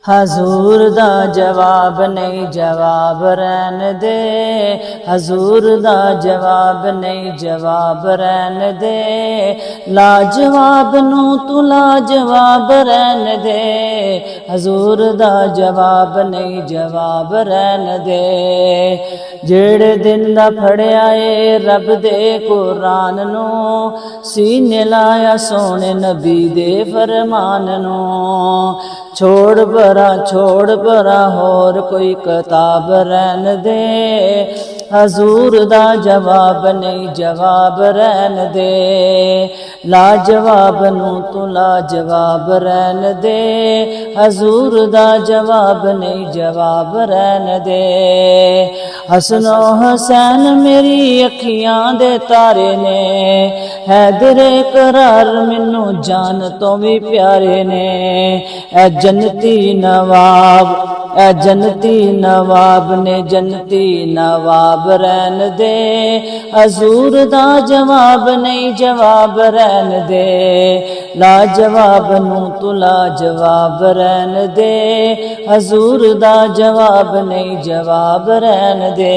हजूर दा जवाब नहीं जवाब रहन दे, हजूर दा जवाब नहीं जवाब रहन दे, लाजवाब नू तू लाजवाब रहन दे, हजूर दा जवाब नहीं जवाब रहन दे। जेड़े दिन दा फड़िया ए रब दे कुरान नू, सीने लाया सोने नबी दे फरमान नू, छोड़ परा होर कोई किताब रहन दे, हजूर दा जवाब नहीं जवाब रहन दे, लाजवाब नू तू लाजवाब रहन दे, हजूर दा जवाब नहीं जवाब रहन दे। हसनो हुसैन मेरी अखियां दे तारे ने, हैदरे करार मैनू जान तो भी प्यारे ने, ए जन्नती नवाब, ए जन्नती नवाब ने जन्नती नवाब रहन दे, हजूर दा जवाब नहीं जवाब रहन दे, लाजवाब नू तू लाजवाब रहन दे, हजूर दा जवाब नहीं जवाब रहन दे।